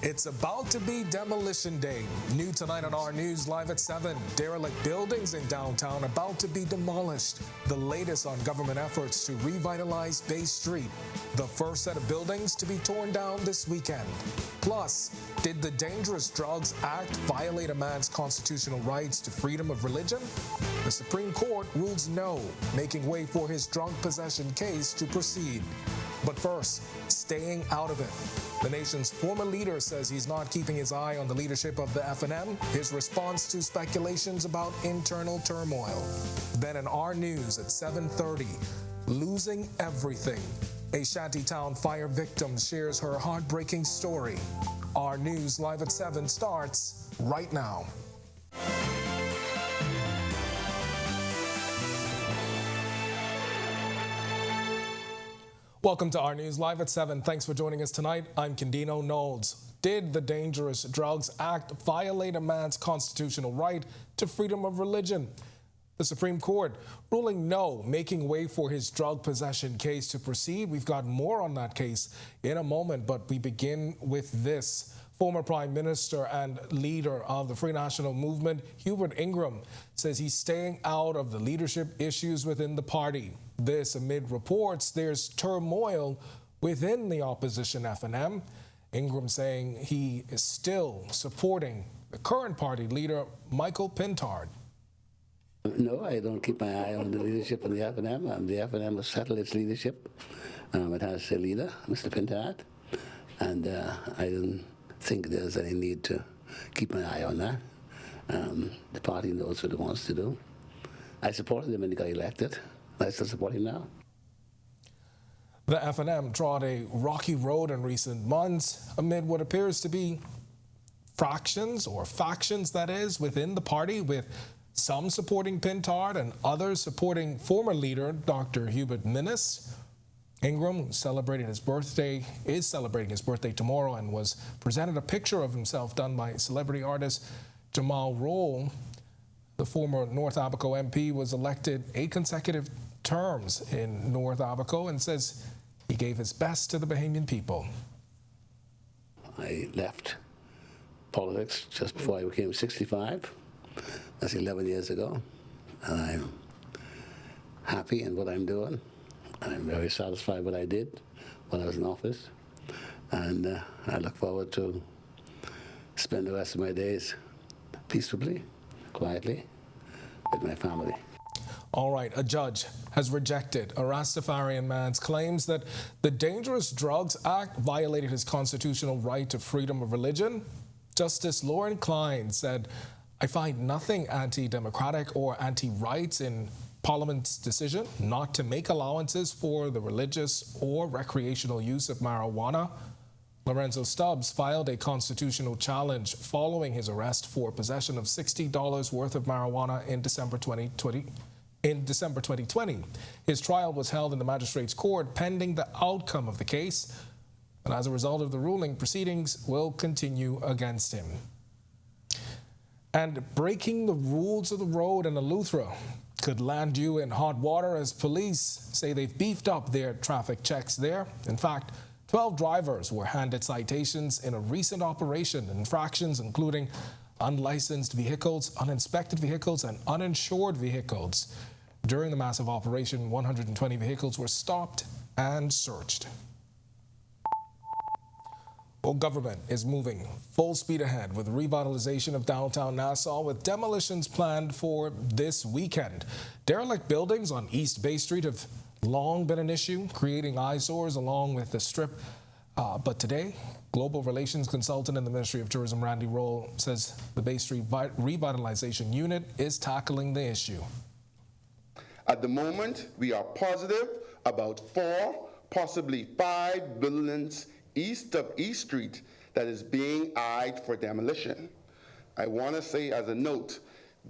It's about to be demolition day. New tonight on Our News Live at 7. Derelict buildings in downtown about to be demolished. The latest on government efforts to revitalize Bay Street. The first set of buildings to be torn down this weekend. Plus, did the Dangerous Drugs Act violate a man's constitutional rights to freedom of religion? The Supreme Court rules no, making way for his drug possession case to proceed. But first, staying out of it. The nation's former leader says he's not keeping his eye on the leadership of the FNM, his response to speculations about internal turmoil. Then in Our News at 7:30, losing everything. A shantytown fire victim shares her heartbreaking story. Our News Live at 7 starts right now. Welcome to Our News Live at 7. Thanks for joining us tonight. I'm Candino Knowles. Did the Dangerous Drugs Act violate a man's constitutional right to freedom of religion? The Supreme Court ruling no, making way for his drug possession case to proceed. We've got more on that case in a moment, but we begin with this. Former Prime Minister and leader of the Free National Movement, Hubert Ingraham, says he's staying out of the leadership issues within the party. This amid reports there's turmoil within the opposition FNM. Ingraham saying he is still supporting the current party leader, Michael Pintard. No, I don't keep my eye on the leadership of the FNM. The FNM has settled its leadership. It has a leader, Mr. Pintard, and I don't think there's any need to keep my eye on that. The party knows what it wants to do. I supported him when he got elected. I still support him now. The FNM trod a rocky road in recent months amid what appears to be factions, that is, within the party, with some supporting Pintard and others supporting former leader Dr. Hubert Minnis. Ingraham, is celebrating his birthday tomorrow, and was presented a picture of himself done by celebrity artist Jamal Roll. The former North Abaco MP was elected 8 consecutive terms in North Abaco and says he gave his best to the Bahamian people. I left politics just before I became 65. That's 11 years ago. And I'm happy in what I'm doing. I'm very satisfied with what I did when I was in office. And I look forward to spend the rest of my days peacefully, quietly, with my family. All right, a judge has rejected a Rastafarian man's claims that the Dangerous Drugs Act violated his constitutional right to freedom of religion. Justice Lauren Klein said, "I find nothing anti-democratic or anti-rights in Parliament's decision not to make allowances for the religious or recreational use of marijuana." Lorenzo Stubbs filed a constitutional challenge following his arrest for possession of $60 worth of marijuana in December 2020. His trial was held in the magistrate's court pending the outcome of the case, and as a result of the ruling, proceedings will continue against him. And breaking the rules of the road in Eleuthera could land you in hot water, as police say they've beefed up their traffic checks there. In fact, 12 drivers were handed citations in a recent operation. Infractions including unlicensed vehicles, uninspected vehicles, and uninsured vehicles. During the massive operation, 120 vehicles were stopped and searched. Well, government is moving full speed ahead with revitalization of downtown Nassau, with demolitions planned for this weekend. Derelict buildings on East Bay Street have long been an issue, creating eyesores along with the Strip. But today, Global Relations Consultant in the Ministry of Tourism, Randy Roll, says the Bay Street Revitalization Unit is tackling the issue. At the moment, we are positive about 4, possibly 5 buildings east of East Street that is being eyed for demolition. I want to say as a note,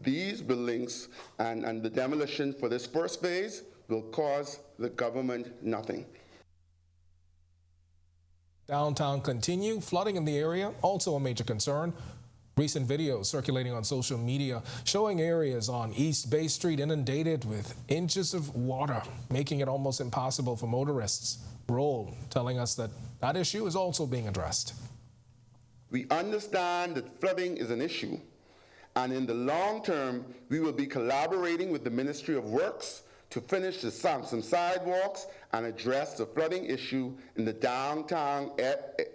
these buildings and the demolition for this first phase will cost the government nothing. Downtown continue. Flooding in the area, also a major concern. Recent videos circulating on social media showing areas on East Bay Street inundated with inches of water, making it almost impossible for motorists. Roll telling us that issue is also being addressed. We understand that flooding is an issue, and in the long term, we will be collaborating with the Ministry of Works to finish some sidewalks and address the flooding issue in the downtown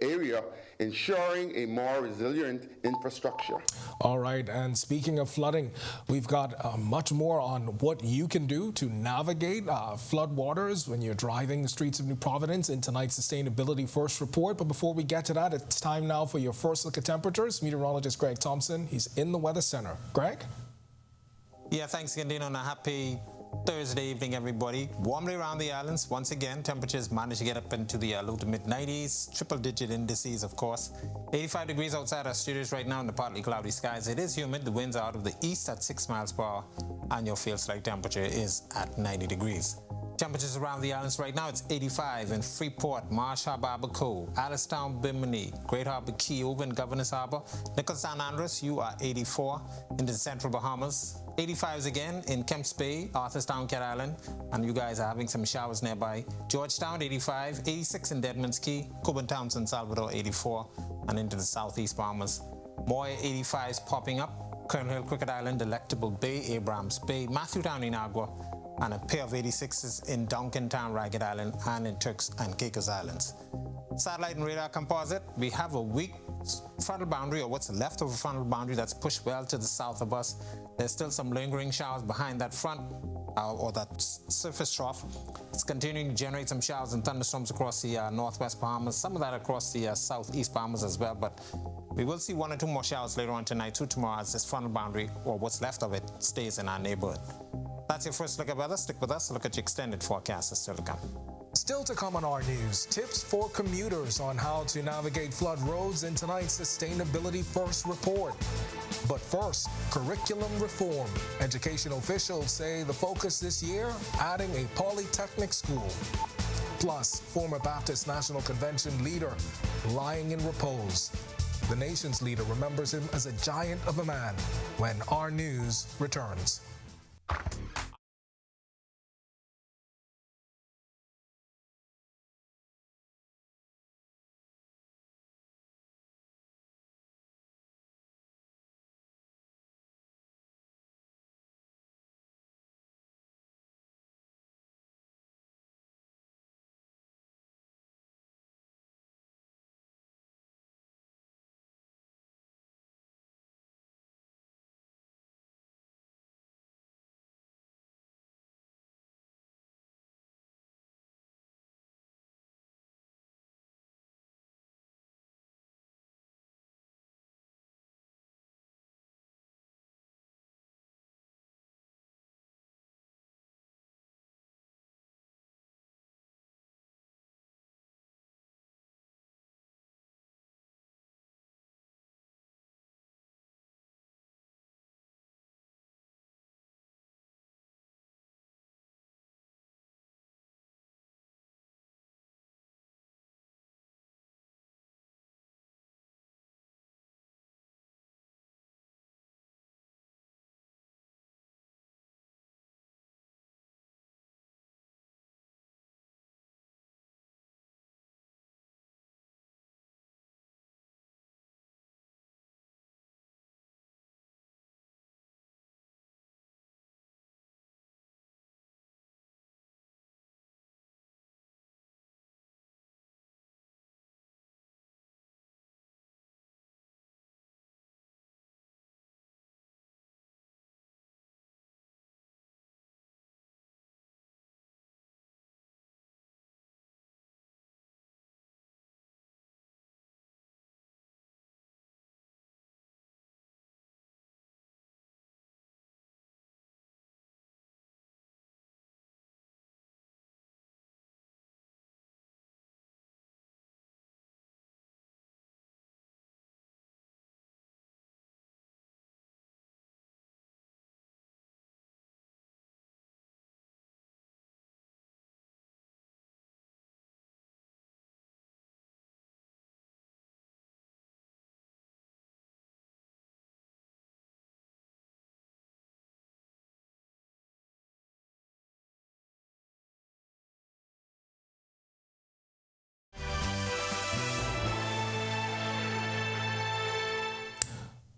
area, ensuring a more resilient infrastructure. All right, and speaking of flooding, we've got much more on what you can do to navigate flood waters when you're driving the streets of New Providence in tonight's Sustainability First Report. But before we get to that, it's time now for your first look at temperatures. Meteorologist Greg Thompson, he's in the Weather Center. Greg? Yeah, thanks, Gandino, and a happy Thursday evening, everybody. Warmly around the islands. Once again, temperatures managed to get up into the low to mid-90s. Triple-digit indices, of course. 85 degrees outside our studios right now in the partly cloudy skies. It is humid. The winds are out of the east at 6 miles per hour, and your field strike temperature is at 90 degrees. Temperatures around the islands right now, it's 85 in Freeport, Marsh Harbor, Abaco, Alistown, Bimini, Great Harbor, Key, Over, and Governors Harbor. Nichols, San Andres, you are 84 in the central Bahamas. 85s again in Kemps Bay, Arthurstown, Cat Island, and you guys are having some showers nearby. Georgetown, 85, 86 in Deadman's Key, Coburn, San Salvador, 84, and into the southeast Bahamas. More 85s popping up. Colonel Hill, Cricket Island, Delectable Bay, Abrams Bay, Matthewtown, Inagua, and a pair of 86s in Duncantown, Ragged Island, and in Turks and Caicos Islands. Satellite and radar composite, we have a weak frontal boundary, or what's left of a frontal boundary, that's pushed well to the south of us. There's still some lingering showers behind that front, or that surface trough. It's continuing to generate some showers and thunderstorms across the northwest Bahamas, some of that across the southeast Bahamas as well, but we will see 1 or 2 more showers later on tonight, through tomorrow, as this frontal boundary, or what's left of it, stays in our neighborhood. That's your first look at weather. Stick with us. Look at your extended forecast is still to come. Still to come on our news, tips for commuters on how to navigate flood roads in tonight's Sustainability First Report. But first, curriculum reform. Education officials say the focus this year, adding a polytechnic school. Plus, former Baptist National Convention leader lying in repose. The nation's leader remembers him as a giant of a man when Our News returns.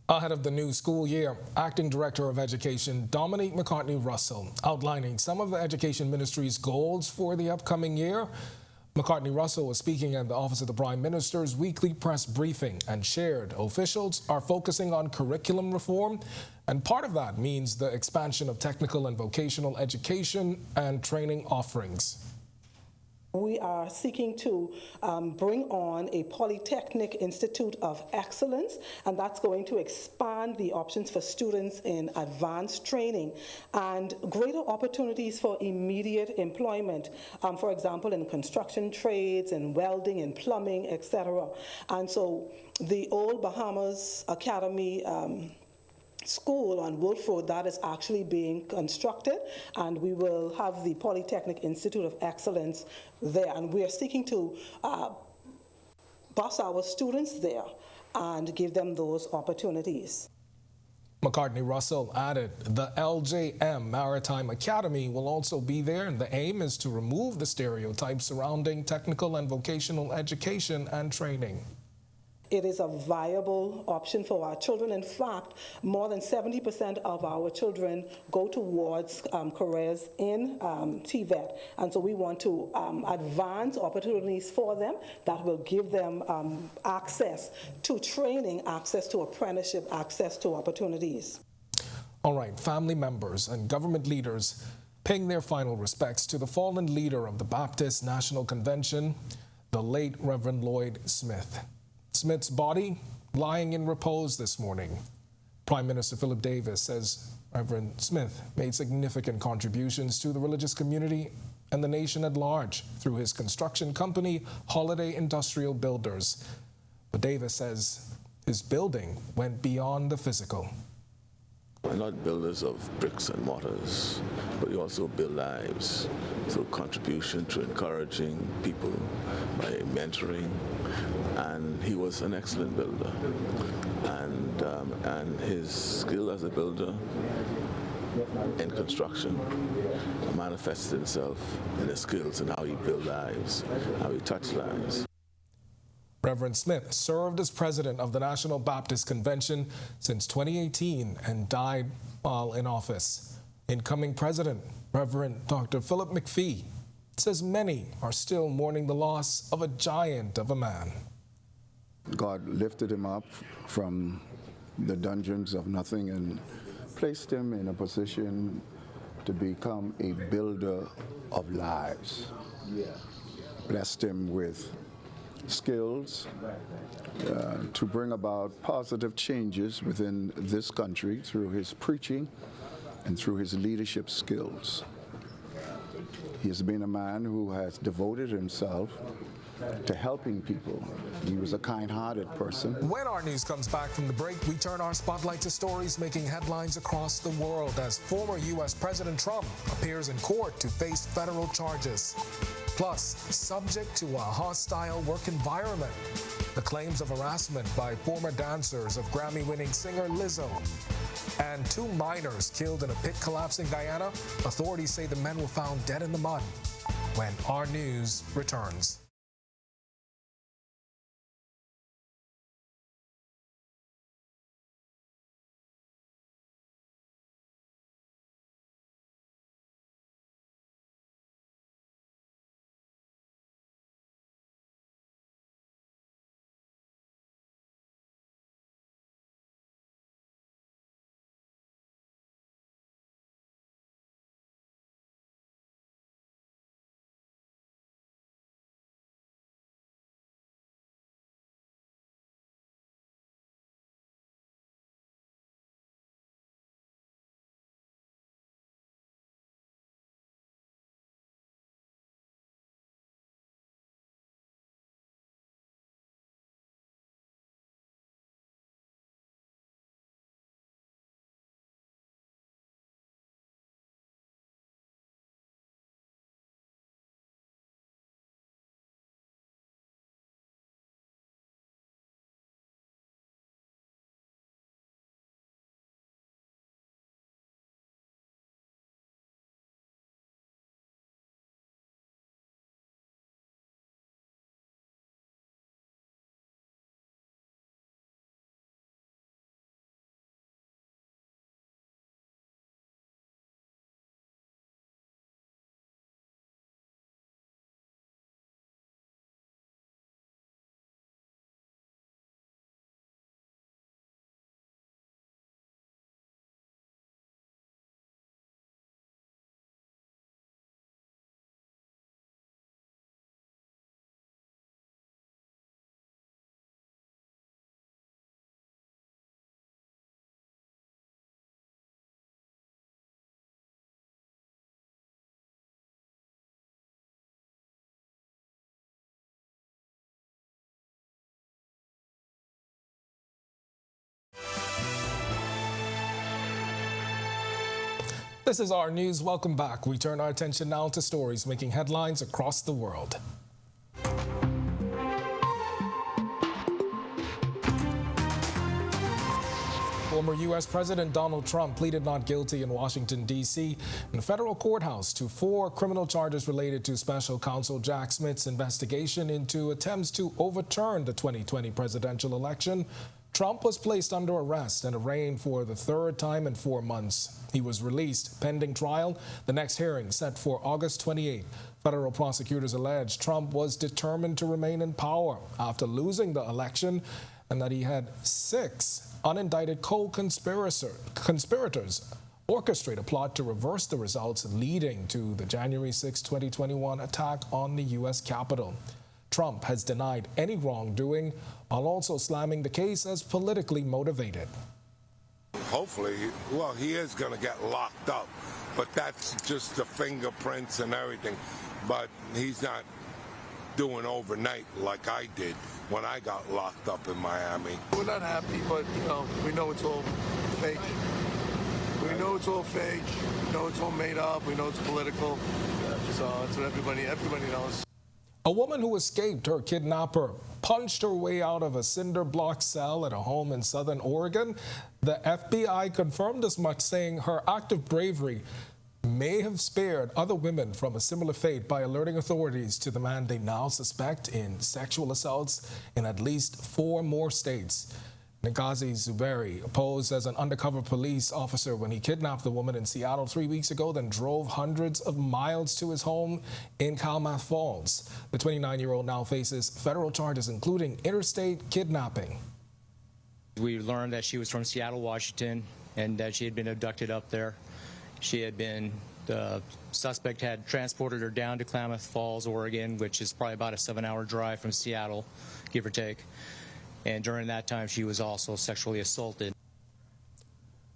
Ahead of the new school year, Acting Director of Education Dominique McCartney-Russell outlining some of the Education Ministry's goals for the upcoming year. McCartney-Russell was speaking at the Office of the Prime Minister's weekly press briefing and shared officials are focusing on curriculum reform, and part of that means the expansion of technical and vocational education and training offerings. We are seeking to bring on a Polytechnic Institute of Excellence, and that's going to expand the options for students in advanced training and greater opportunities for immediate employment, for example, in construction trades, in welding, in plumbing, etc. And so the old Bahamas Academy school on Wolf Road, that is actually being constructed, and we will have the Polytechnic Institute of Excellence there, and we are seeking to bus our students there and give them those opportunities. McCartney-Russell added the LJM Maritime Academy will also be there, and the aim is to remove the stereotypes surrounding technical and vocational education and training. It is a viable option for our children. In fact, more than 70% of our children go towards careers in TVET, and so we want to advance opportunities for them that will give them access to training, access to apprenticeship, access to opportunities. All right, family members and government leaders paying their final respects to the fallen leader of the Baptist National Convention, the late Reverend Lloyd Smith. Smith's body lying in repose this morning. Prime Minister Philip Davis says Reverend Smith made significant contributions to the religious community and the nation at large through his construction company, Holiday Industrial Builders. But Davis says his building went beyond the physical. We're not builders of bricks and mortars, but we also build lives through contribution, through encouraging people, by mentoring. And he was an excellent builder. And his skill as a builder in construction manifested himself in his skills and how he built lives, how he touched lives. Reverend Smith served as president of the National Baptist Convention since 2018 and died while in office. Incoming president, Reverend Dr. Philip McPhee, says many are still mourning the loss of a giant of a man. God lifted him up from the dungeons of nothing and placed him in a position to become a builder of lives. Blessed him with skills to bring about positive changes within this country through his preaching and through his leadership skills. He has been a man who has devoted himself to helping people. He was a kind-hearted person. When our news comes back from the break, we turn our spotlight to stories making headlines across the world as former U.S. President Trump appears in court to face federal charges. Plus, subject to a hostile work environment, the claims of harassment by former dancers of Grammy-winning singer Lizzo. And 2 miners killed in a pit collapse in Guyana. Authorities say the men were found dead in the mud. When our news returns. This is our news. Welcome back. We turn our attention now to stories making headlines across the world. Former U.S. President Donald Trump pleaded not guilty in Washington, D.C. in a federal courthouse to 4 criminal charges related to special counsel Jack Smith's investigation into attempts to overturn the 2020 presidential election. Trump was placed under arrest and arraigned for the 3rd time in 4 months. He was released pending trial, the next hearing set for August 28. Federal prosecutors allege Trump was determined to remain in power after losing the election and that he had 6 unindicted co-conspirators orchestrate a plot to reverse the results leading to the January 6, 2021 attack on the U.S. Capitol. Trump has denied any wrongdoing while also slamming the case as politically motivated. Hopefully, well, he is going to get locked up, but that's just the fingerprints and everything. But he's not doing overnight like I did when I got locked up in Miami. We're not happy, but we know it's all fake. We know it's all fake. We know it's all made up. We know it's political. So that's what everybody knows. A woman who escaped her kidnapper punched her way out of a cinder block cell at a home in southern Oregon. The FBI confirmed as much, saying her act of bravery may have spared other women from a similar fate by alerting authorities to the man they now suspect in sexual assaults in at least 4 more states. Nagazi Zuberi posed as an undercover police officer when he kidnapped the woman in Seattle 3 weeks ago, then drove hundreds of miles to his home in Klamath Falls. The 29-year-old now faces federal charges, including interstate kidnapping. We learned that she was from Seattle, Washington, and that she had been abducted up there. The suspect had transported her down to Klamath Falls, Oregon, which is probably about a 7-hour drive from Seattle, give or take. And during that time, she was also sexually assaulted.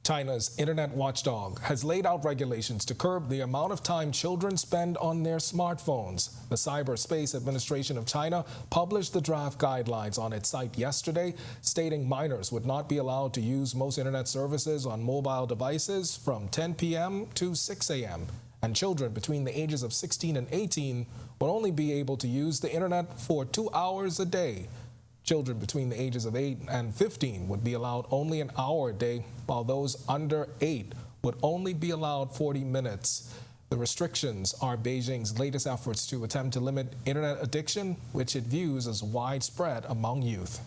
China's internet watchdog has laid out regulations to curb the amount of time children spend on their smartphones. The Cyberspace Administration of China published the draft guidelines on its site yesterday, stating minors would not be allowed to use most internet services on mobile devices from 10 p.m. to 6 a.m. And children between the ages of 16 and 18 will only be able to use the internet for 2 hours a day. Children between the ages of 8 and 15 would be allowed only an hour a day, while those under 8 would only be allowed 40 minutes. The restrictions are Beijing's latest efforts to attempt to limit internet addiction, which it views as widespread among youth.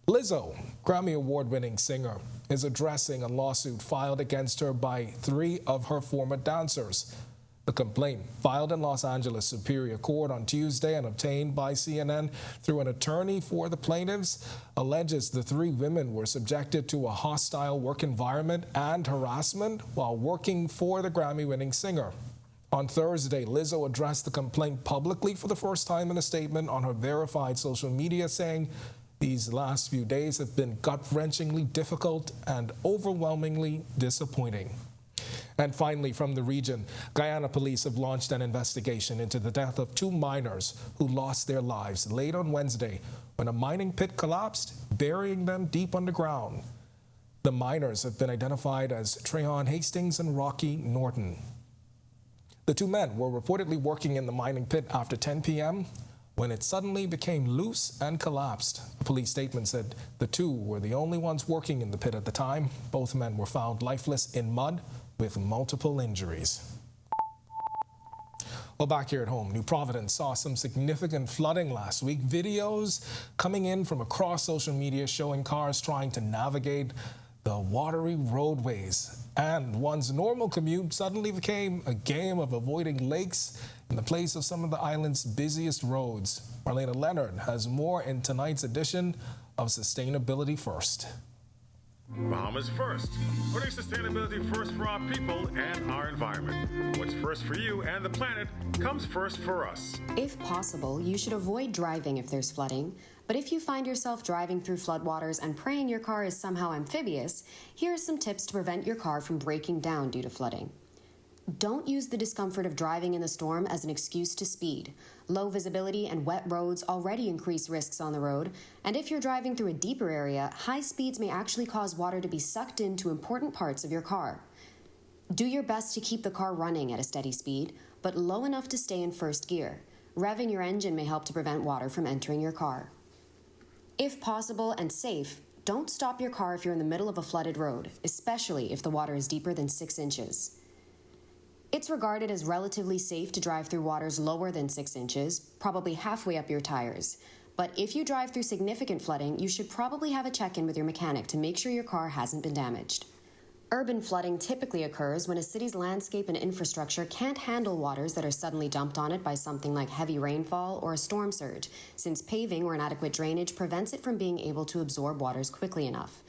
Lizzo, Grammy Award-winning singer, is addressing a lawsuit filed against her by 3 of her former dancers. The complaint, filed in Los Angeles Superior Court on Tuesday and obtained by CNN through an attorney for the plaintiffs, alleges the 3 women were subjected to a hostile work environment and harassment while working for the Grammy-winning singer. On Thursday, Lizzo addressed the complaint publicly for the first time in a statement on her verified social media, saying, "These last few days have been gut-wrenchingly difficult and overwhelmingly disappointing." And finally, from the region, Guyana police have launched an investigation into the death of 2 miners who lost their lives late on Wednesday when a mining pit collapsed, burying them deep underground. The miners have been identified as Treyon Hastings and Rocky Norton. The 2 men were reportedly working in the mining pit after 10 p.m. when it suddenly became loose and collapsed. A police statement said the 2 were the only ones working in the pit at the time. Both men were found lifeless in mud with multiple injuries. Well, back here at home, New Providence saw some significant flooding last week. Videos coming in from across social media showing cars trying to navigate the watery roadways. And one's normal commute suddenly became a game of avoiding lakes in the place of some of the island's busiest roads. Marlena Leonard has more in tonight's edition of Sustainability First. Bahamas First, putting sustainability first for our people and our environment. What's first for you and the planet comes first for us. If possible, you should avoid driving if there's flooding. But if you find yourself driving through floodwaters and praying your car is somehow amphibious, here are some tips to prevent your car from breaking down due to flooding. Don't use the discomfort of driving in the storm as an excuse to speed. Low visibility and wet roads already increase risks on the road, and if you're driving through a deeper area, high speeds may actually cause water to be sucked into important parts of your car. Do your best to keep the car running at a steady speed, but low enough to stay in first gear. Revving your engine may help to prevent water from entering your car. If possible and safe, don't stop your car if you're in the middle of a flooded road, especially if the water is deeper than 6 inches. It's regarded as relatively safe to drive through waters lower than 6 inches, probably halfway up your tires. But if you drive through significant flooding, you should probably have a check-in with your mechanic to make sure your car hasn't been damaged. Urban flooding typically occurs when a city's landscape and infrastructure can't handle waters that are suddenly dumped on it by something like heavy rainfall or a storm surge, since paving or inadequate drainage prevents it from being able to absorb waters quickly enough.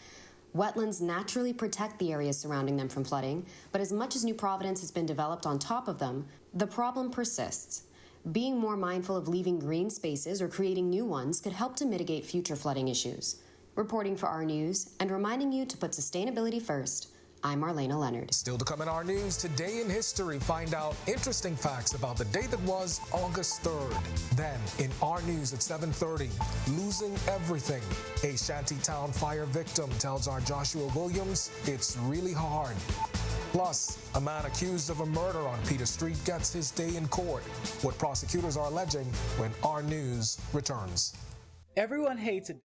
Wetlands naturally protect the areas surrounding them from flooding, but as much as New Providence has been developed on top of them, the problem persists. Being more mindful of leaving green spaces or creating new ones could help to mitigate future flooding issues. Reporting for Our News and reminding you to put sustainability first, I'm Marlena Leonard. Still to come in our news, today in history, find out interesting facts about the day that was August 3rd. Then, in our news at 7:30, losing everything. A shantytown fire victim tells our Joshua Williams it's really hard. Plus, a man accused of a murder on Peter Street gets his day in court. What prosecutors are alleging when Our News returns. Everyone hates it.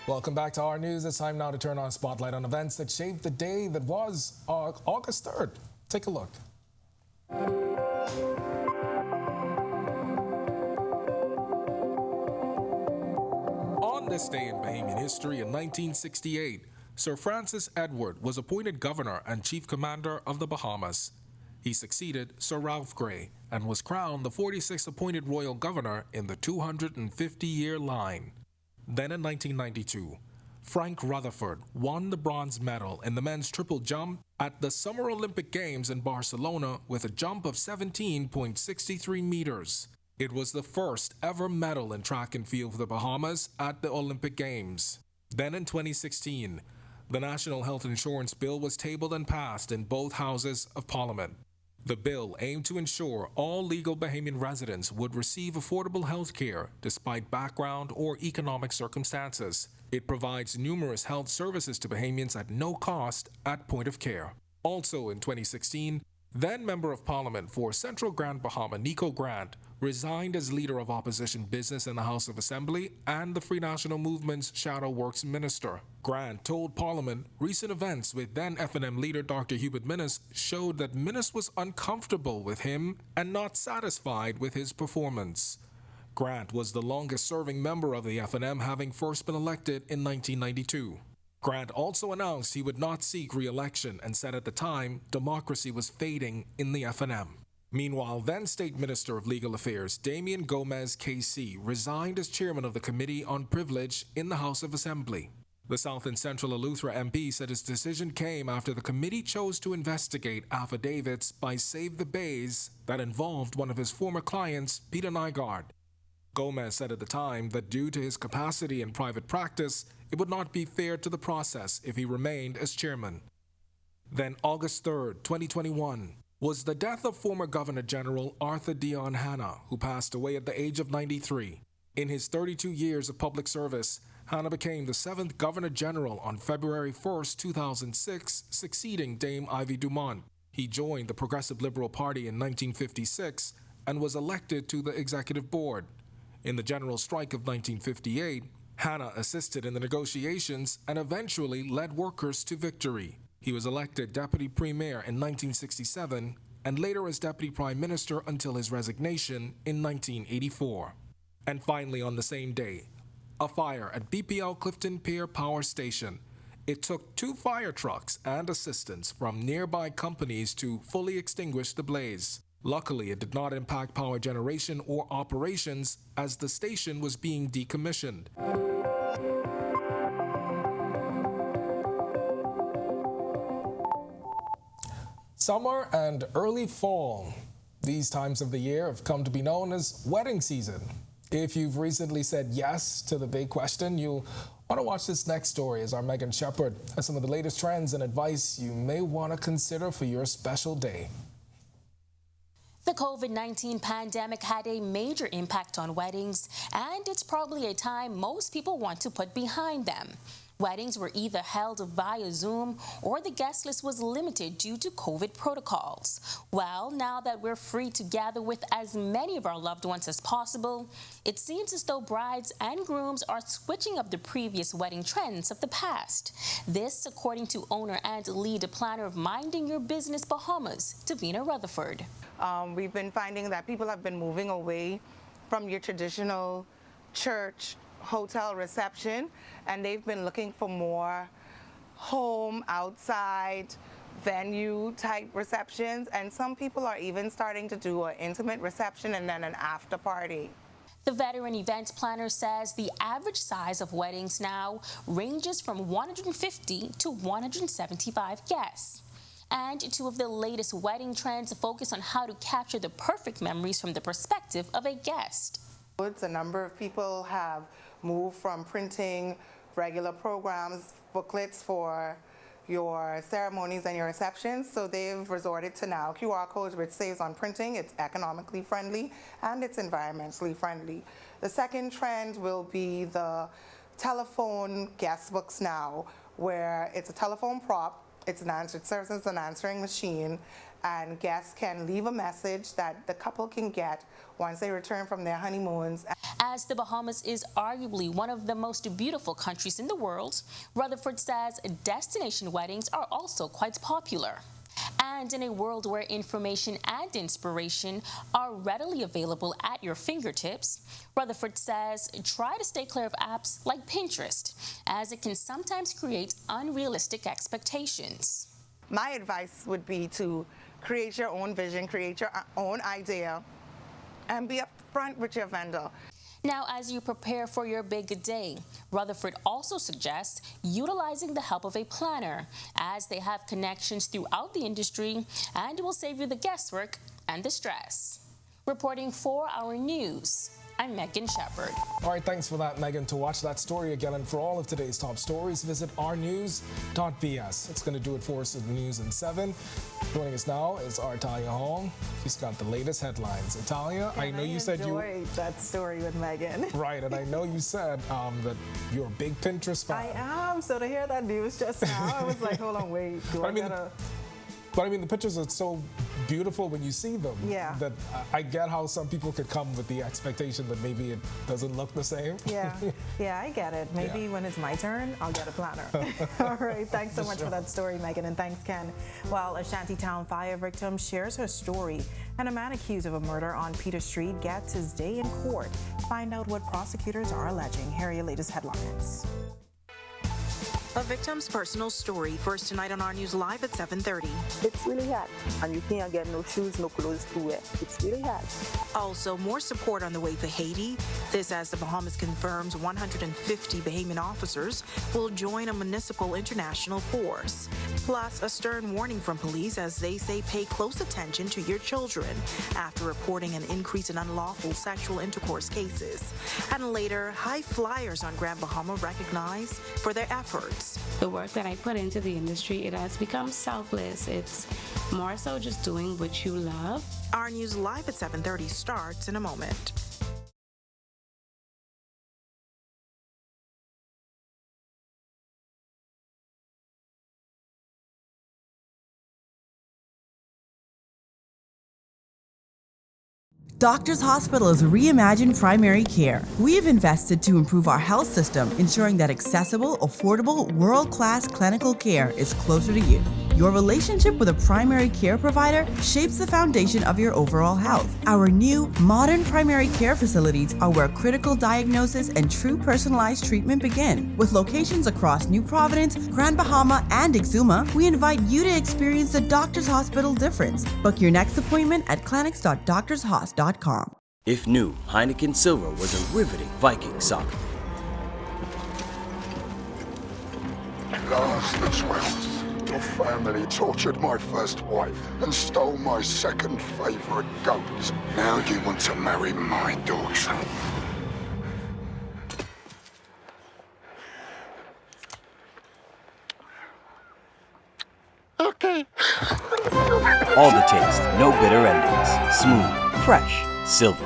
Welcome back to Our News. It's time now to turn our spotlight on events that shaped the day that was August 3rd. Take a look. On this day in Bahamian history in 1968, Sir Francis Edward was appointed governor and chief commander of the Bahamas. He succeeded Sir Ralph Grey and was crowned the 46th appointed royal governor in the 250-year line. Then in 1992, Frank Rutherford won the bronze medal in the men's triple jump at the Summer Olympic Games in Barcelona with a jump of 17.63 meters. It was the first ever medal in track and field for the Bahamas at the Olympic Games. Then in 2016, the National Health Insurance Bill was tabled and passed in both houses of Parliament. The bill aimed to ensure all legal Bahamian residents would receive affordable health care despite background or economic circumstances. It provides numerous health services to Bahamians at no cost at point of care. Also in 2016, then Member of Parliament for Central Grand Bahama Nico Grant resigned as leader of opposition business in the House of Assembly and the Free National Movement's Shadow Works Minister. Grant told Parliament recent events with then F&M leader Dr. Hubert Minnis showed that Minnis was uncomfortable with him and not satisfied with his performance. Grant was the longest-serving member of the F&M, having first been elected in 1992. Grant also announced he would not seek re-election and said at the time democracy was fading in the F&M. Meanwhile, then State Minister of Legal Affairs Damian Gomez KC resigned as chairman of the Committee on Privilege in the House of Assembly. The South and Central Eleuthera MP said his decision came after the committee chose to investigate affidavits by Save the Bays that involved one of his former clients, Peter Nygaard. Gomez said at the time that due to his capacity in private practice, it would not be fair to the process if he remained as chairman. Then August 3, 2021, was the death of former Governor General Arthur Dion Hanna, who passed away at the age of 93. In his 32 years of public service, Hanna became the 7th Governor General on February 1, 2006, succeeding Dame Ivy Dumont. He joined the Progressive Liberal Party in 1956 and was elected to the Executive Board. In the General Strike of 1958, Hanna assisted in the negotiations and eventually led workers to victory. He was elected Deputy Premier in 1967 and later as Deputy Prime Minister until his resignation in 1984. And finally, on the same day, a fire at BPL Clifton Pier Power Station. It took 2 fire trucks and assistance from nearby companies to fully extinguish the blaze. Luckily, it did not impact power generation or operations as the station was being decommissioned. Summer and early fall. These times of the year have come to be known as wedding season. If you've recently said yes to the big question, you'll want to watch this next story as our Megan Shepard has some of the latest trends and advice you may want to consider for your special day. The COVID-19 pandemic had a major impact on weddings, and it's probably a time most people want to put behind them. Weddings were either held via Zoom or the guest list was limited due to COVID protocols. Well, now that we're free to gather with as many of our loved ones as possible, it seems as though brides and grooms are switching up the previous wedding trends of the past. This, according to owner and lead planner of Minding Your Business Bahamas, Davina Rutherford. We've been finding that people have been moving away from your traditional church hotel reception, and they've been looking for more home, outside, venue type receptions, and some people are even starting to do an intimate reception and then an after party. The veteran event planner says the average size of weddings now ranges from 150 to 175 guests. And 2 of the latest wedding trends focus on how to capture the perfect memories from the perspective of a guest. A number of people have moved from printing regular programs, booklets for your ceremonies and your receptions, so they've resorted to now QR codes, which saves on printing. It's economically friendly and it's environmentally friendly. The second trend will be the telephone guest books now, where it's a telephone prop, it serves as an answering machine, and guests can leave a message that the couple can get once they return from their honeymoons. As the Bahamas is arguably one of the most beautiful countries in the world, Rutherford says destination weddings are also quite popular. And in a world where information and inspiration are readily available at your fingertips, Rutherford says try to stay clear of apps like Pinterest, as it can sometimes create unrealistic expectations. My advice would be to create your own vision, create your own idea, and be upfront with your vendor. Now, as you prepare for your big day, Rutherford also suggests utilizing the help of a planner, as they have connections throughout the industry and will save you the guesswork and the stress. Reporting for Our News, I'm Megan Shepard. All right, thanks for that, Megan. To watch that story again and for all of today's top stories, visit ournews.bs. It's going to do it for us in the news in 7. Joining us now is Artalia Hong. She's got the latest headlines. Artalia, I know you said you enjoyed that story with Megan. Right, and I know you said that you're a big Pinterest fan. I am. So to hear that news just now, I was like, hold on, wait. But I mean, the pictures are so beautiful when you see them. Yeah. That I get how some people could come with the expectation that maybe it doesn't look the same. Yeah, yeah, I get it. Maybe when it's my turn, I'll get a planner. All right, thanks so much for that story, Megan, and thanks, Ken. Well, a Shantytown fire victim shares her story, and a man accused of a murder on Peter Street gets his day in court. Find out what prosecutors are alleging. Here are your latest headlines. A victim's personal story, first tonight on Our News Live at 7:30. It's really hard, and you can't get no shoes, no clothes to wear. It's really hard. Also, more support on the way for Haiti. This as the Bahamas confirms 150 Bahamian officers will join a municipal international force. Plus, a stern warning from police as they say pay close attention to your children after reporting an increase in unlawful sexual intercourse cases. And later, high flyers on Grand Bahama recognized for their efforts. The work that I put into the industry, it has become selfless. It's more so just doing what you love. Our News Live at 7:30 starts in a moment. Doctors Hospital is reimagined primary care. We have invested to improve our health system, ensuring that accessible, affordable, world-class clinical care is closer to you. Your relationship with a primary care provider shapes the foundation of your overall health. Our new, modern primary care facilities are where critical diagnosis and true personalized treatment begin. With locations across New Providence, Grand Bahama, and Exuma, we invite you to experience the Doctors Hospital difference. Book your next appointment at clinics.doctorshos.com. If new, Heineken Silver was a riveting Viking saga. Lars the 12th. Your family tortured my first wife and stole my second favorite goat. Now you want to marry my daughter. Okay. All the taste, no bitter endings. Smooth, fresh, silver.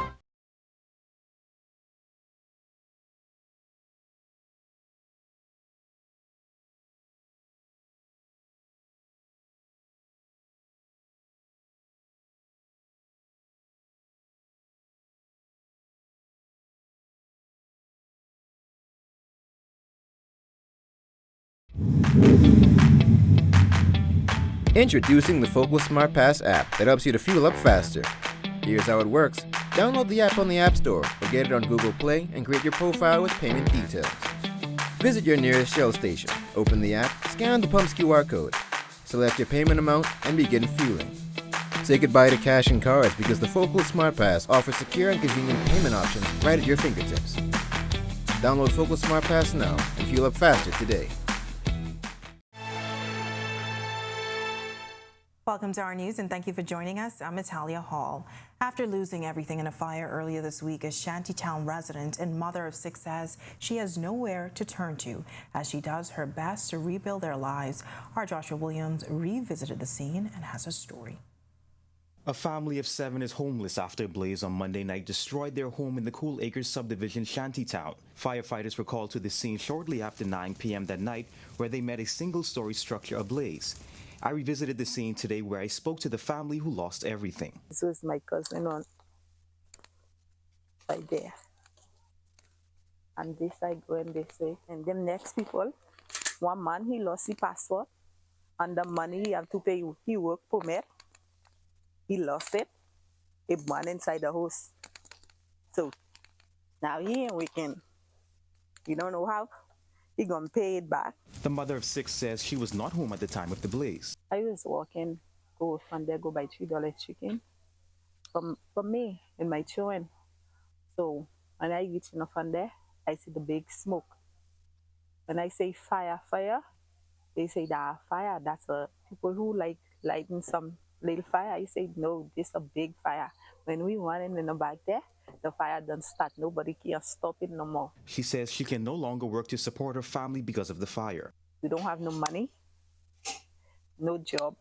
Introducing the Focal Smart Pass app that helps you to fuel up faster. Here's how it works. Download the app on the App Store or get it on Google Play and create your profile with payment details. Visit your nearest Shell station, open the app, scan the pump's QR code, select your payment amount, and begin fueling. Say goodbye to cash and cards because the Focal Smart Pass offers secure and convenient payment options right at your fingertips. Download Focal Smart Pass now and fuel up faster today. Welcome to Our News, and thank you for joining us. I'm Natalia Hall. After losing everything in a fire earlier this week, a Shantytown resident and mother of 6 says she has nowhere to turn to as she does her best to rebuild their lives. Our Joshua Williams revisited the scene and has a story. A family of 7 is homeless after a blaze on Monday night destroyed their home in the Cool Acres subdivision, Shantytown. Firefighters were called to the scene shortly after 9 p.m. that night, where they met a single-story structure ablaze. I revisited the scene today where I spoke to the family who lost everything. This was my cousin on right there. And this I go and they say, and them next people, one man he lost his passport and the money he have to pay, he work permit. He lost it. It went inside the house. So now he ain't working. You don't know how he gonna pay it back. The mother of 6 says she was not home at the time of the blaze. I was walking, go from there, go buy $3 chicken for me and my children. So when I reach enough from there, I see the big smoke. When I say fire, fire, they say that fire, that's a people who like lighting some little fire. I say, no, this a big fire. When we went in the back there, the fire done start. Nobody can stop it no more. She says she can no longer work to support her family because of the fire. We don't have no money, no job.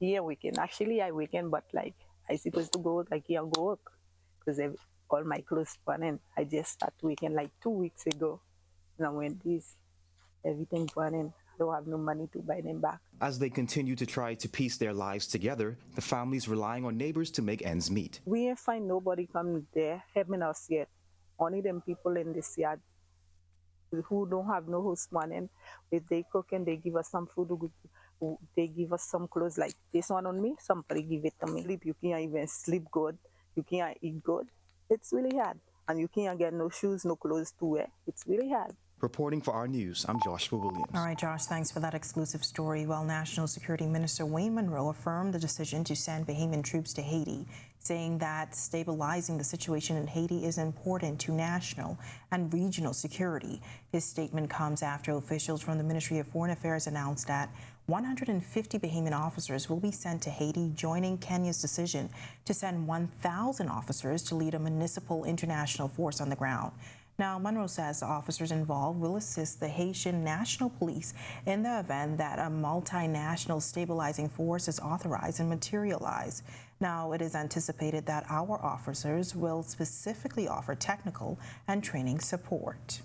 Here we can. Actually, I weekend, but like I supposed to go work, I can't go work because all my clothes burning. I just start working like 2 weeks ago. Now when this everything burning, don't have no money to buy them back. As they continue to try to piece their lives together, the family's relying on neighbors to make ends meet. We ain't find nobody come there helping us yet. Only them people in this yard who don't have no house morning. If they cook and they give us some food, they give us some clothes like this one on me, somebody give it to me. Sleep, you can't even sleep good, you can't eat good. It's really hard. And you can't get no shoes, no clothes to wear. It's really hard. Reporting for our news, I'm Joshua Williams. All right, Josh, thanks for that exclusive story. Well, National Security Minister Wayne Monroe affirmed the decision to send Bahamian troops to Haiti, saying that stabilizing the situation in Haiti is important to national and regional security. His statement comes after officials from the Ministry of Foreign Affairs announced that 150 Bahamian officers will be sent to Haiti, joining Kenya's decision to send 1,000 officers to lead a municipal international force on the ground. Now, Monroe says the officers involved will assist the Haitian National Police in the event that a multinational stabilizing force is authorized and materialized. Now, it is anticipated that our officers will specifically offer technical and training support.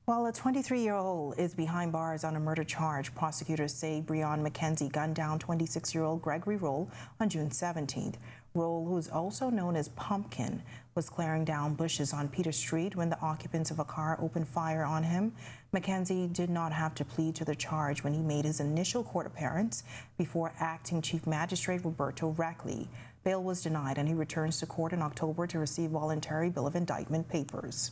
While a 23-year-old is behind bars on a murder charge, prosecutors say Breon McKenzie gunned down 26-year-old Gregory Roll on June 17th. Roll, who's also known as Pumpkin, was clearing down bushes on Peter Street when the occupants of a car opened fire on him. McKenzie did not have to plead to the charge when he made his initial court appearance before Acting Chief Magistrate Roberto Reckley. Bail was denied and he returns to court in October to receive voluntary bill of indictment papers.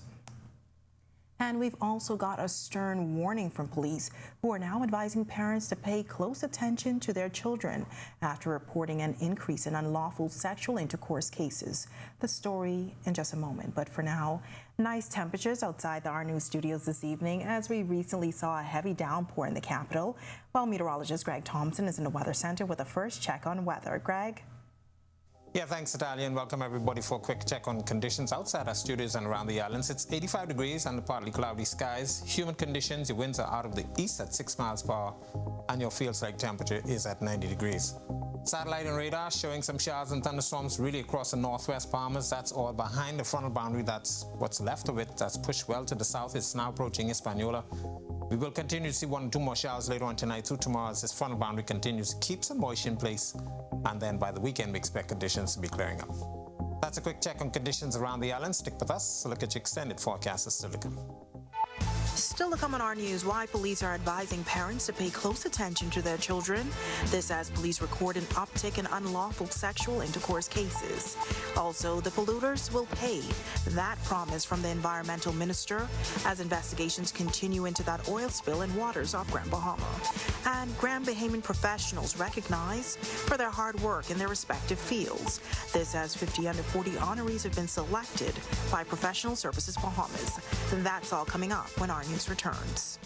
And we've also got a stern warning from police who are now advising parents to pay close attention to their children after reporting an increase in unlawful sexual intercourse cases. The story in just a moment, but for now, nice temperatures outside the Our News studios this evening as we recently saw a heavy downpour in the capital. Well, meteorologist Greg Thompson is in the Weather Center with a first check on weather. Greg? Yeah, thanks, Natalia, and welcome everybody for a quick check on conditions outside our studios and around the islands. It's 85 degrees under partly cloudy skies. Humid conditions, your winds are out of the east at 6 miles per hour, and your feels-like temperature is at 90 degrees. Satellite and radar showing some showers and thunderstorms really across the northwest Bahamas. That's all behind the frontal boundary. That's what's left of it. That's pushed well to the south. It's now approaching Hispaniola. We will continue to see 1 or 2 more showers later on tonight through tomorrow as this frontal boundary continues to keep some moisture in place. And then by the weekend, we expect conditions to be clearing up. That's a quick check on conditions around the island. Stick with us. Look at your extended forecast is still to come. Still to come on our news, why police are advising parents to pay close attention to their children. This as police record an uptick in unlawful sexual intercourse cases. Also, the polluters will pay. That promise from the environmental minister as investigations continue into that oil spill in waters off Grand Bahama. And Grand Bahamian professionals recognized for their hard work in their respective fields. This as 50 under 40 honorees have been selected by Professional Services Bahamas. That's all coming up when our news returns.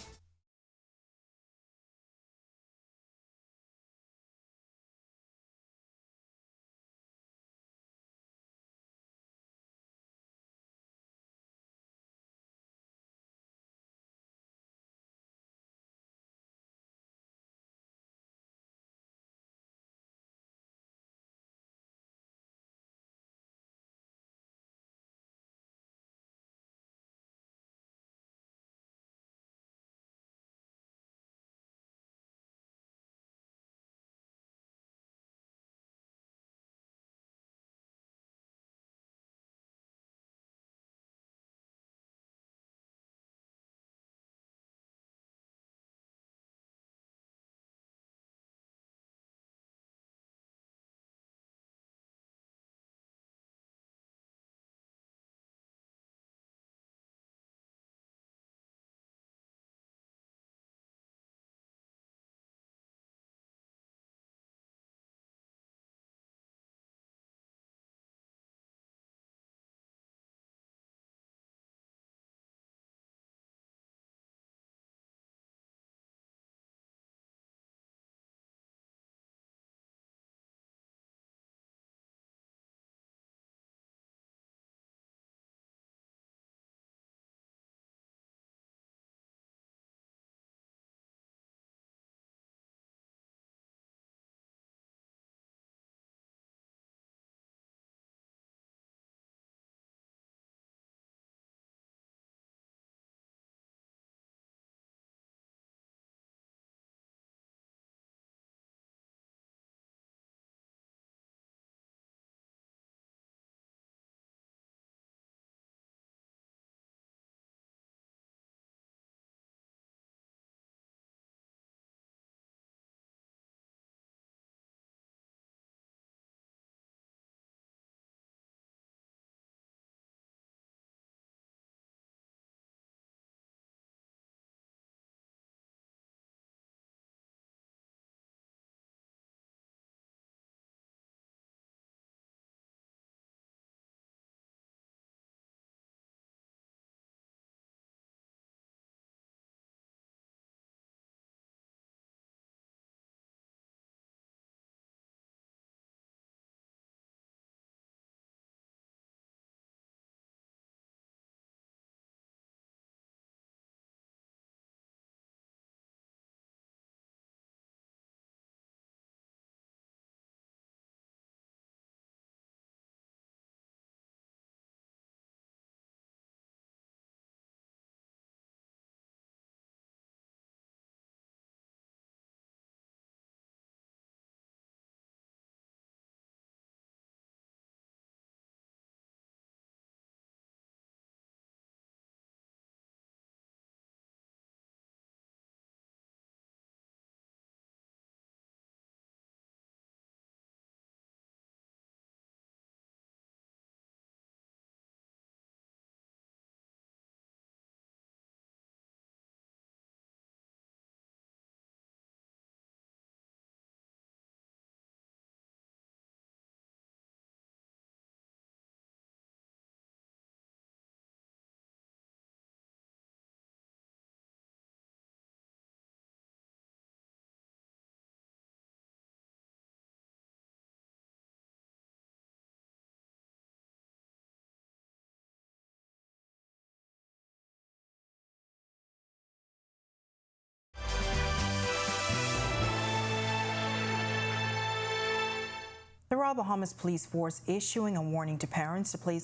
overall Bahamas police force issuing a warning to parents to pay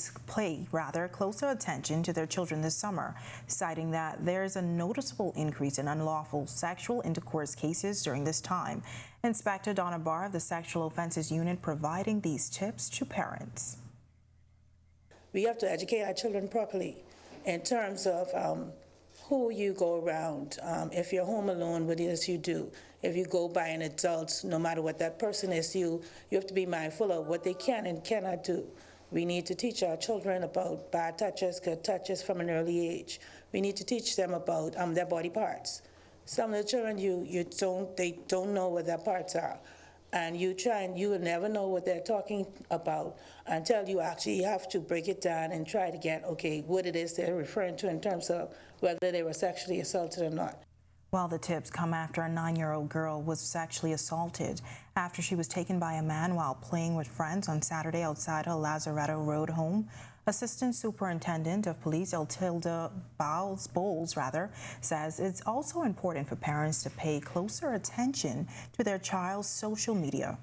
closer attention to their children this summer, citing that there's a noticeable increase in unlawful sexual intercourse cases during this time. Inspector Donna Barr of the Sexual Offenses Unit providing these tips to parents. We have to educate our children properly in terms of who you go around. If you're home alone, what it is you do. If you go by an adult, no matter what that person is, you have to be mindful of what they can and cannot do. We need to teach our children about bad touches, good touches from an early age. We need to teach them about their body parts. Some of the children, they don't know what their parts are. And you will never know what they're talking about until you actually have to break it down and try to get, what it is they're referring to in terms of whether they were sexually assaulted or not. Well, the tips come after a 9-year-old girl was sexually assaulted after she was taken by a man while playing with friends on Saturday outside her Lazaretto Road home. Assistant Superintendent of Police Eltilda Bowles says it's also important for parents to pay closer attention to their child's social media.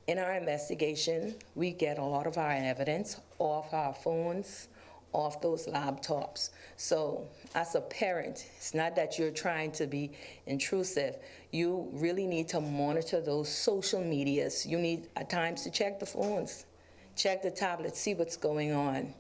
In our investigation, we get a lot of our evidence off our phones, off those laptops. So as a parent, it's not that you're trying to be intrusive. You really need to monitor those social medias. You need at times to check the phones, check the tablets, see what's going on.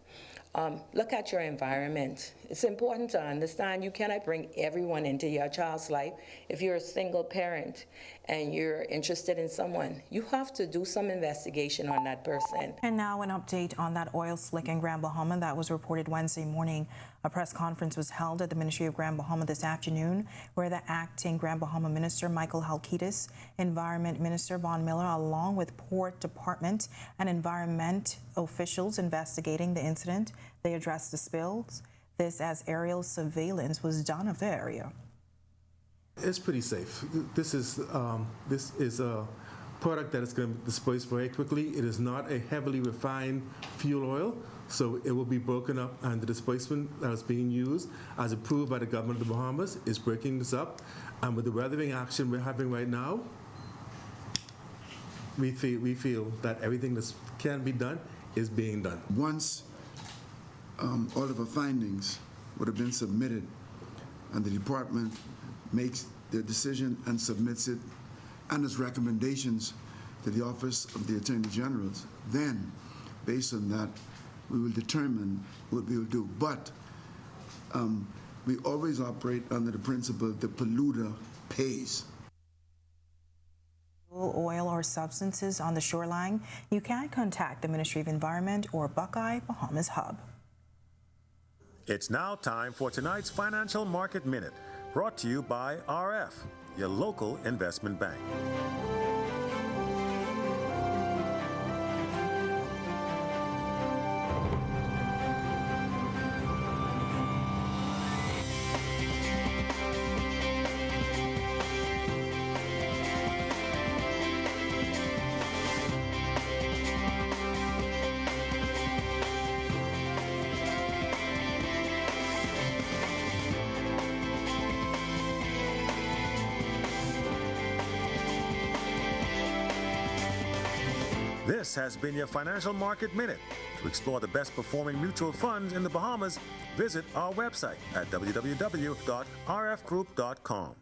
Look at your environment. It's important to understand you cannot bring everyone into your child's life. If you're a single parent and you're interested in someone, you have to do some investigation on that person. And now an update on that oil slick in Grand Bahama that was reported Wednesday morning. A press conference was held at the Ministry of Grand Bahama this afternoon, where the acting Grand Bahama Minister Michael Halkitis, Environment Minister Von Miller, along with Port Department and environment officials investigating the incident. They addressed the spills. This as aerial surveillance was done of the area. It's pretty safe. This is a product that is going to disperse very quickly. It is not a heavily refined fuel oil, so it will be broken up, and the displacement that is being used, as approved by the government of the Bahamas, is breaking this up. And with the weathering action we're having right now, we feel that everything that can be done is being done. Once all of our findings would have been submitted and the department makes their decision and submits it and its recommendations to the Office of the Attorney General, then based on that we will determine what we will do. But we always operate under the principle the polluter pays. Oil or substances on the shoreline, you can contact the Ministry of Environment or Buckeye Bahamas Hub. It's now time for tonight's Financial Market Minute, brought to you by RF, your local investment bank. This has been your Financial Market Minute. To explore the best performing mutual funds in the Bahamas, visit our website at www.rfgroup.com.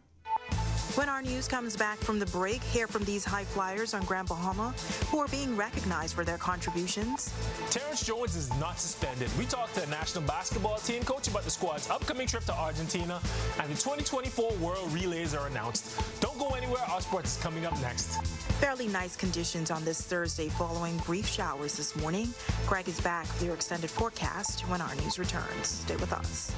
When our news comes back from the break, hear from these high flyers on Grand Bahama who are being recognized for their contributions. Terrence Jones is not suspended. We talked to the national basketball team coach about the squad's upcoming trip to Argentina, and the 2024 World Relays are announced. Don't go anywhere. Our sports is coming up next. Fairly nice conditions on this Thursday following brief showers this morning. Greg is back with your extended forecast when our news returns. Stay with us.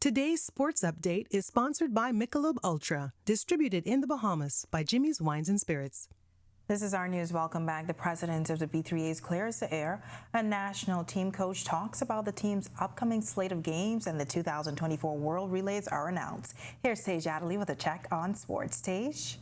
Today's sports update is sponsored by Michelob Ultra, distributed in the Bahamas by Jimmy's Wines and Spirits. This is our news. Welcome back. The president of the B3As clears the air. A national team coach talks about the team's upcoming slate of games, and the 2024 World Relays are announced. Here's Tej Adderley with a check on sports. Tej?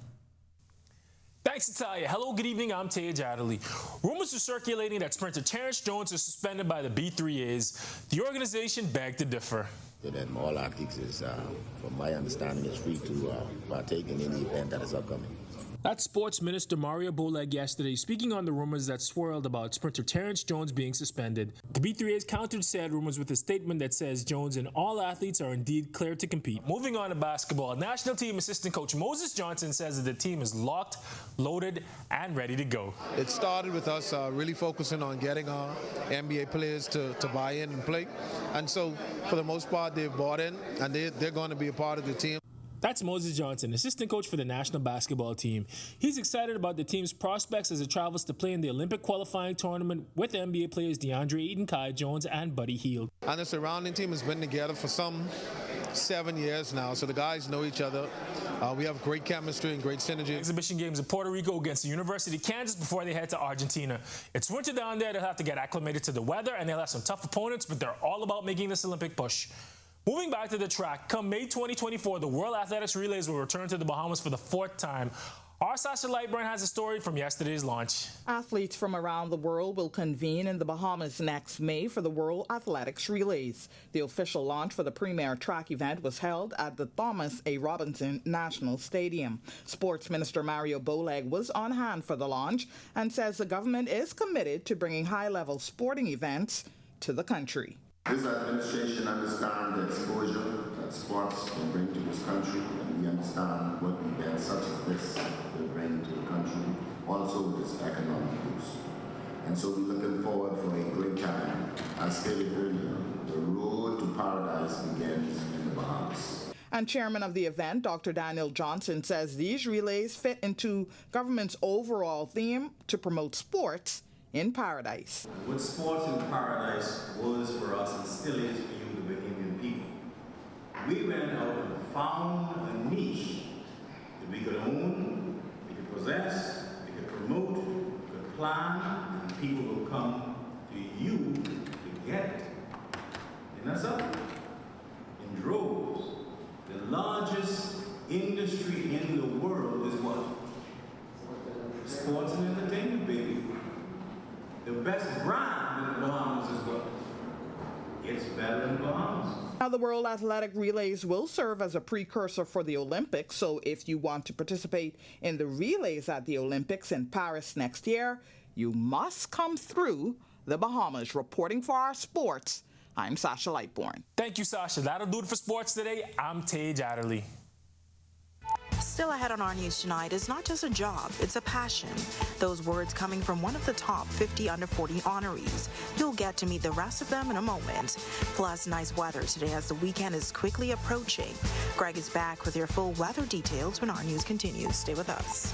Thanks, Natalia. Hello, good evening. I'm Tej Adderley. Rumors are circulating that sprinter Terrence Jones is suspended by the B3As. The organization begged to differ. That all athletes is, from my understanding, is free to partake in any event that is upcoming. That's Sports Minister Mario Boleg yesterday, speaking on the rumors that swirled about sprinter Terrence Jones being suspended. The B3As countered said rumors with a statement that says Jones and all athletes are indeed cleared to compete. Moving on to basketball, national team assistant coach Moses Johnson says that the team is locked, loaded, and ready to go. It started with us really focusing on getting our NBA players to buy in and play. And so, for the most part, they've bought in, and they're going to be a part of the team. That's Moses Johnson, assistant coach for the national basketball team. He's excited about the team's prospects as it travels to play in the Olympic qualifying tournament with NBA players DeAndre Ayton, Kai Jones, and Buddy Hield. And the surrounding team has been together for some 7 years now, so the guys know each other. We have great chemistry and great synergy. Exhibition games in Puerto Rico against the University of Kansas before they head to Argentina. It's winter down there. They'll have to get acclimated to the weather, and they'll have some tough opponents, but they're all about making this Olympic push. Moving back to the track, come May 2024, the World Athletics Relays will return to the Bahamas for the 4th time. Our Sasha Lightburn has a story from yesterday's launch. Athletes from around the world will convene in the Bahamas next May for the World Athletics Relays. The official launch for the premier track event was held at the Thomas A. Robinson National Stadium. Sports Minister Mario Boleg was on hand for the launch and says the government is committed to bringing high-level sporting events to the country. This administration understands the exposure that sports will bring to this country, and we understand what events such as this will bring to the country, also this economic boost. And so we're looking forward for a great time. As stated earlier, the road to paradise begins in the Bahamas. And chairman of the event, Dr. Daniel Johnson, says these relays fit into government's overall theme to promote sports in paradise. What sports in paradise was for us and still is for you, the Bahamian people. We went out and found a niche that we could own, we could possess, we could promote, we could plan, and people will come to you to get it. And that's up in droves. The largest industry in the world is what? Sports and entertainment, baby. The best brand in the Bahamas is what? It's better in the Bahamas. Now, the World Athletic Relays will serve as a precursor for the Olympics, so if you want to participate in the relays at the Olympics in Paris next year, you must come through the Bahamas. Reporting for our sports, I'm Sasha Lightborn. Thank you, Sasha. That'll do it for sports today. I'm Tej Adderley. Still ahead on our news tonight is not just a job, it's a passion. Those words coming from one of the top 50 under 40 honorees. You'll get to meet the rest of them in a moment. Plus, nice weather today as the weekend is quickly approaching. Greg is back with your full weather details when our news continues. Stay with us.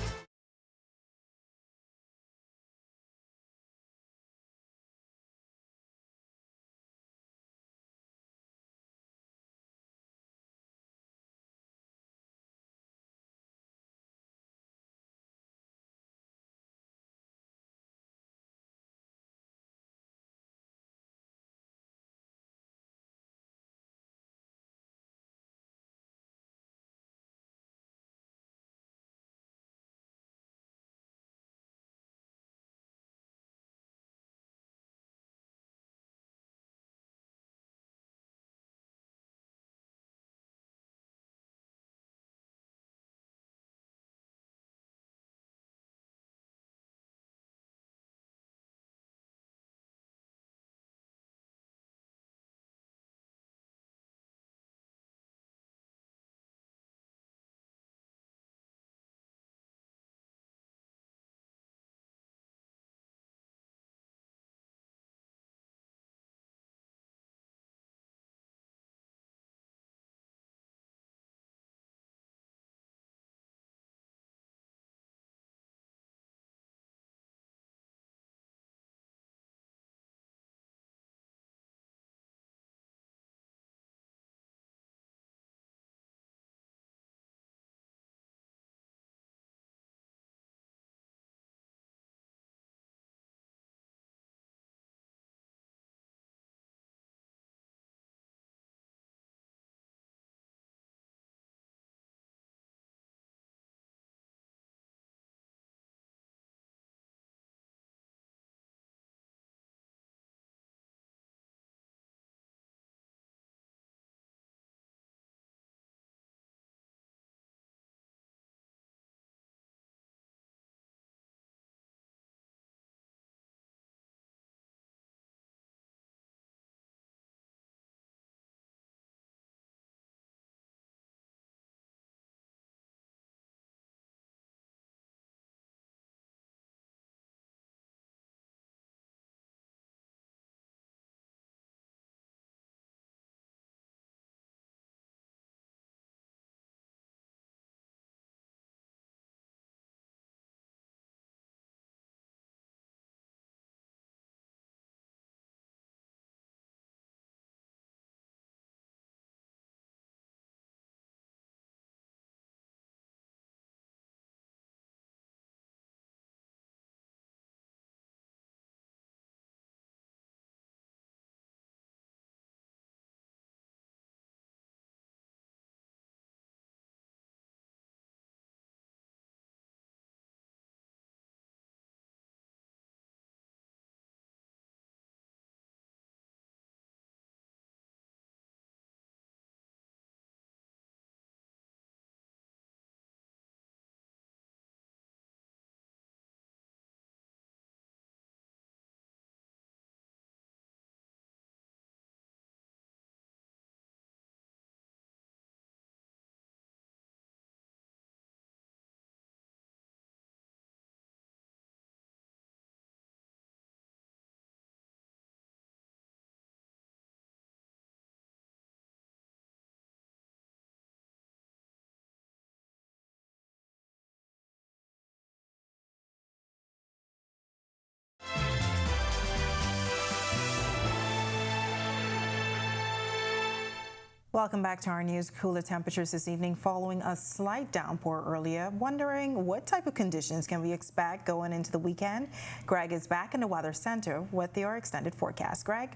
Welcome back to our news. Cooler temperatures this evening following a slight downpour earlier. Wondering what type of conditions can we expect going into the weekend? Greg is back in the Weather Center with your extended forecast. Greg?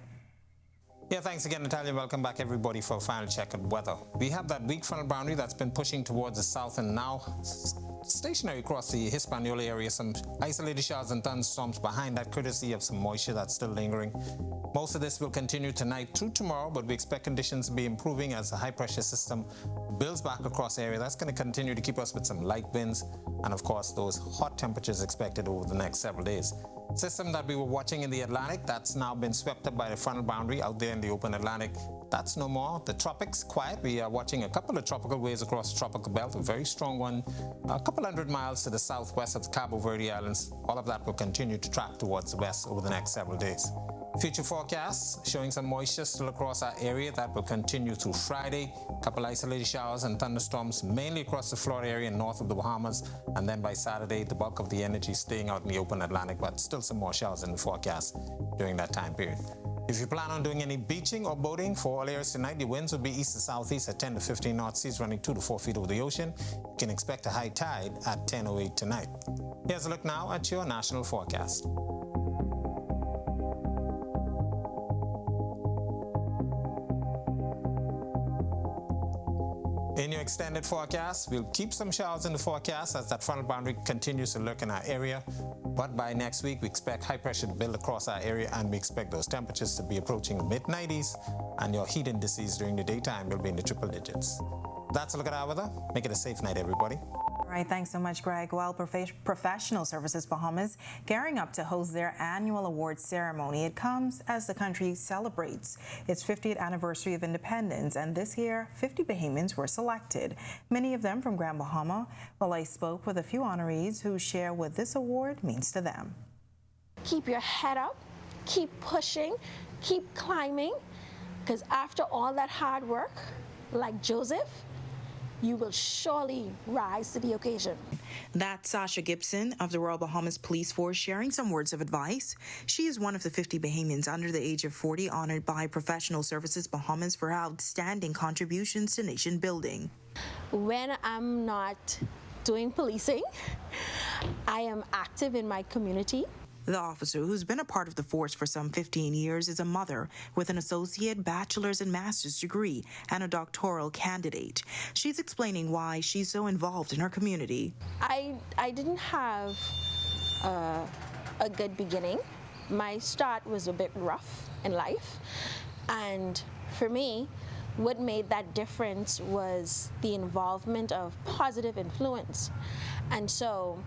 Yeah, thanks again, Natalia. Welcome back, everybody, for a final check of weather. We have that weak frontal boundary that's been pushing towards the south and now stationary across the Hispaniola area. Some isolated showers and thunderstorms behind that, courtesy of some moisture that's still lingering. Most of this will continue tonight through tomorrow, but we expect conditions to be improving as the high-pressure system builds back across the area. That's going to continue to keep us with some light winds and, of course, those hot temperatures expected over the next several days. System that we were watching in the Atlantic, that's now been swept up by the frontal boundary out there in the open Atlantic. That's no more. The tropics, quiet. We are watching a couple of tropical waves across the tropical belt, a very strong one, a couple hundred miles to the southwest of the Cabo Verde Islands. All of that will continue to track towards the west over the next several days. Future forecasts showing some moisture still across our area. That will continue through Friday. A couple isolated showers and thunderstorms mainly across the Florida area and north of the Bahamas. And then by Saturday, the bulk of the energy staying out in the open Atlantic, but still some more showers in the forecast during that time period. If you plan on doing any beaching or boating for all areas tonight, the winds will be east to southeast at 10 to 15 knots, seas running 2 to 4 feet over the ocean. You can expect a high tide at 10:08 tonight. Here's a look now at your national forecast. In your extended forecast, we'll keep some showers in the forecast as that frontal boundary continues to lurk in our area. But by next week, we expect high pressure to build across our area, and we expect those temperatures to be approaching the mid-90s, and your heat indices during the daytime will be in the triple digits. That's a look at our weather. Make it a safe night, everybody. All right, thanks so much, Greg. Well, Professional Services Bahamas gearing up to host their annual awards ceremony. It comes as the country celebrates its 50th anniversary of independence, and this year, 50 Bahamians were selected, many of them from Grand Bahama. Well, I spoke with a few honorees who share what this award means to them. Keep your head up, keep pushing, keep climbing, because after all that hard work, like Joseph, you will surely rise to the occasion. That's Sasha Gibson of the Royal Bahamas Police Force sharing some words of advice. She is one of the 50 Bahamians under the age of 40 honored by Professional Services Bahamas for outstanding contributions to nation building. When I'm not doing policing, I am active in my community. The officer, who's been a part of the force for some 15 years, is a mother with an associate, bachelor's, and master's degree and a doctoral candidate. She's explaining why she's so involved in her community. I didn't have a good beginning. My start was a bit rough in life. And for me, what made that difference was the involvement of positive influence. And so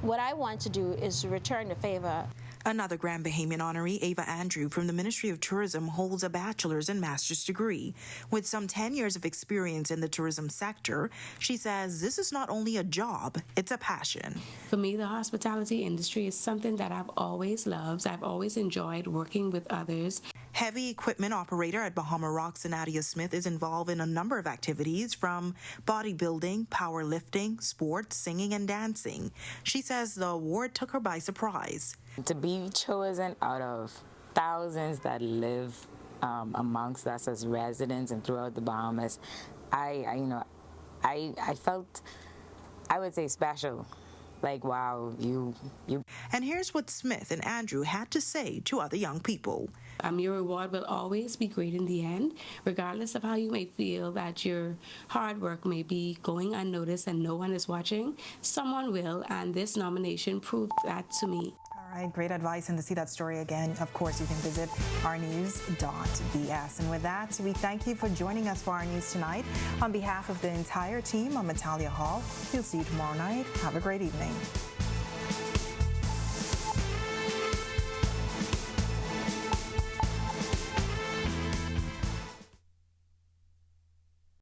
what I want to do is return the favor. Another Grand Bahamian honoree, Ava Andrew from the Ministry of Tourism, holds a bachelor's and master's degree. With some 10 years of experience in the tourism sector, she says this is not only a job, it's a passion. For me, the hospitality industry is something that I've always loved. I've always enjoyed working with others. Heavy equipment operator at Bahama Rocks, Nadia Smith, is involved in a number of activities from bodybuilding, powerlifting, sports, singing, and dancing. She says the award took her by surprise. To be chosen out of thousands that live amongst us as residents and throughout the Bahamas, I felt, I would say, special. Like, wow, you. And here's what Smith and Andrew had to say to other young people. Your reward will always be great in the end, regardless of how you may feel that your hard work may be going unnoticed and no one is watching. Someone will, and this nomination proved that to me. All right, great advice. And to see that story again, of course, you can visit ournews.bs. And with that, we thank you for joining us for our news tonight. On behalf of the entire team, I'm Natalia Hall. We'll see you tomorrow night. Have a great evening.